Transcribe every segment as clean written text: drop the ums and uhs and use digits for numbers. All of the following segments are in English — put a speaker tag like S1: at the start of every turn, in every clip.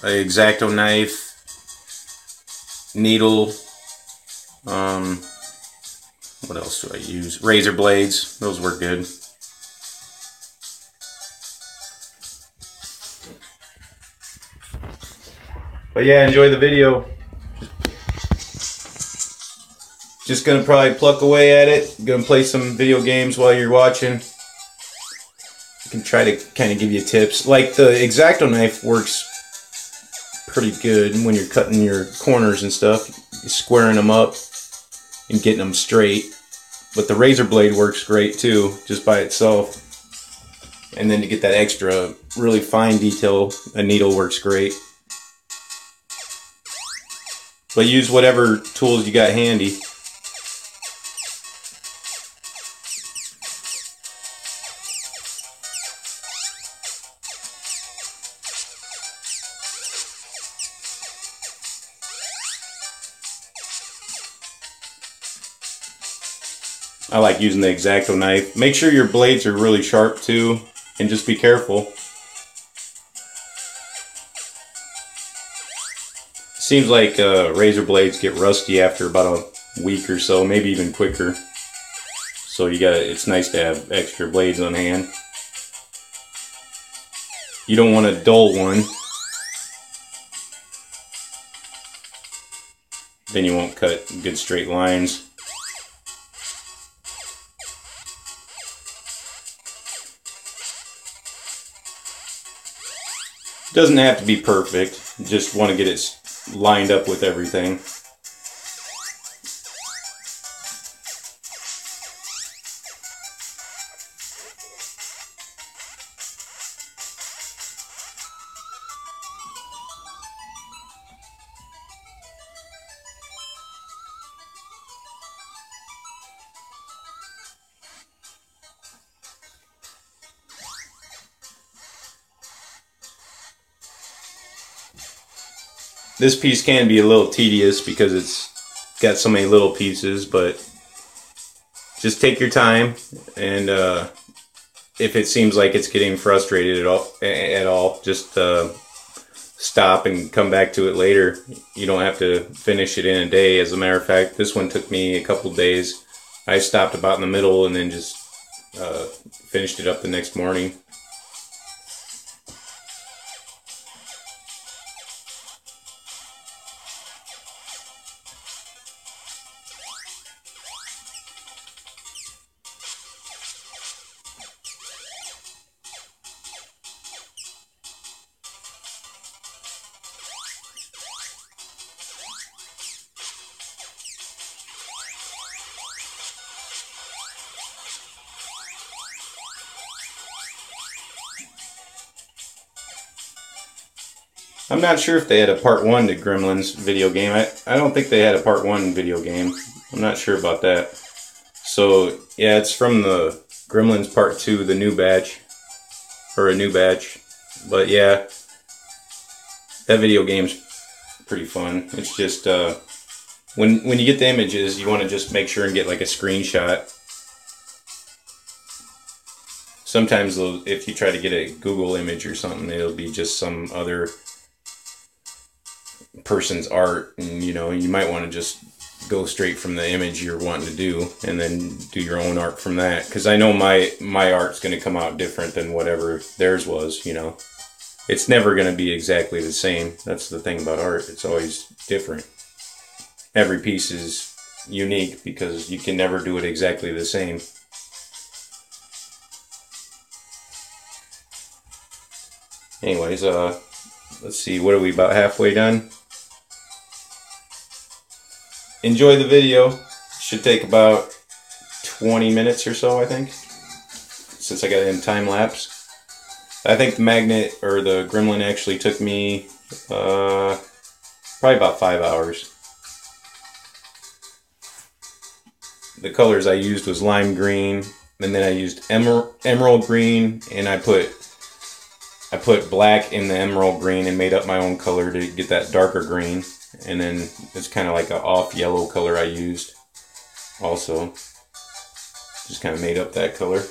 S1: a X-Acto knife, needle, what else do I use? Razor blades, those work good. But yeah, enjoy the video. Just gonna probably pluck away at it. Gonna play some video games while you're watching. I can try to kind of give you tips. Like the X-Acto knife works pretty good when you're cutting your corners and stuff. You're squaring them up and getting them straight. But the razor blade works great too, just by itself. And then to get that extra really fine detail, a needle works great. But use whatever tools you got handy. I like using the X-Acto knife. Make sure your blades are really sharp too, and just be careful. Seems like razor blades get rusty after about a week or so, maybe even quicker. So it's nice to have extra blades on hand. You don't want a dull one. Then you won't cut good straight lines. Doesn't have to be perfect, just want to get it lined up with everything. This piece can be a little tedious because it's got so many little pieces, but just take your time, and if it seems like it's getting frustrated at all, just stop and come back to it later. You don't have to finish it in a day. As a matter of fact, this one took me a couple days. I stopped about in the middle and then just finished it up the next morning. I'm not sure if they had a part 1 to Gremlins video game. I don't think they had a part 1 video game. I'm not sure about that. So, yeah, it's from the Gremlins part 2, the new batch. Or a new batch. But yeah, that video game's pretty fun. It's just, when you get the images, you want to just make sure and get like a screenshot. Sometimes if you try to get a Google image or something, it'll be just some other person's art, and you might want to just go straight from the image you're wanting to do and then do your own art from that, because I know my art's going to come out different than whatever theirs was. It's never going to be exactly the same. That's the thing about art, it's always different. Every piece is unique because you can never do it exactly the same. Anyways, let's see, what are we, about halfway done? Enjoy the video. Should take about 20 minutes or so, I think, since I got it in time lapse. I think the magnet, or the Gremlin, actually took me probably about 5 hours. The colors I used was lime green, and then I used emerald green, and I put black in the emerald green and made up my own color to get that darker green. And then it's kind of like an off yellow color I used also. Just kind of made up that color.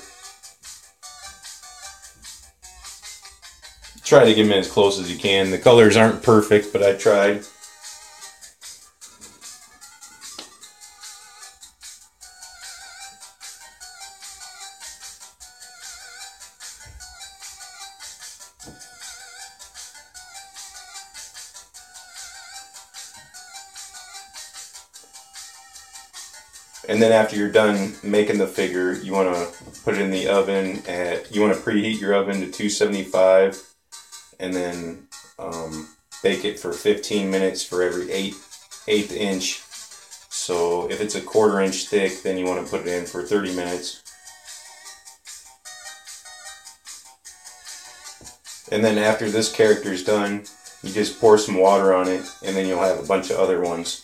S1: try to get them as close as you can. The colors aren't perfect, but I tried. And then after you're done making the figure, you want to put it in the oven you want to preheat your oven to 275 and then bake it for 15 minutes for every eighth inch. So if it's a 1/4 inch thick, then you want to put it in for 30 minutes. And then after this character is done, you just pour some water on it, and then you'll have a bunch of other ones.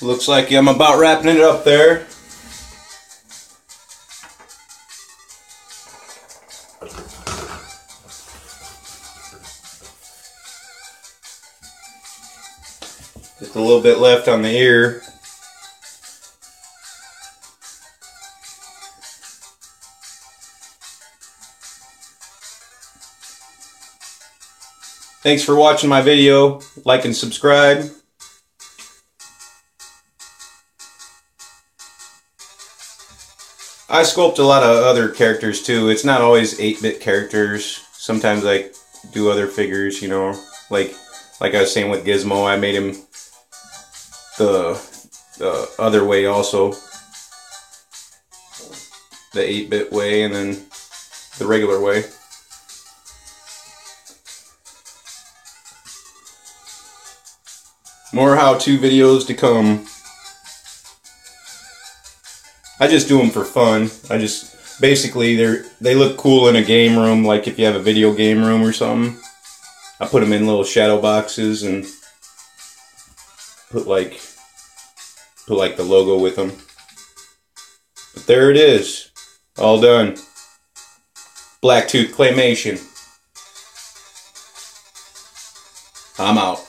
S1: Looks like I'm about wrapping it up there. Just a little bit left on the ear. Thanks for watching my video. Like and subscribe. I sculpt a lot of other characters too. It's not always 8-bit characters. Sometimes I do other figures, you know. Like I was saying with Gizmo, I made him the other way also. The 8-bit way and then the regular way. More how-to videos to come. I just do them for fun. I just, basically, they look cool in a game room, like if you have a video game room or something. I put them in little shadow boxes and put like the logo with them. But there it is. All done. Blacktooth Claymation. I'm out.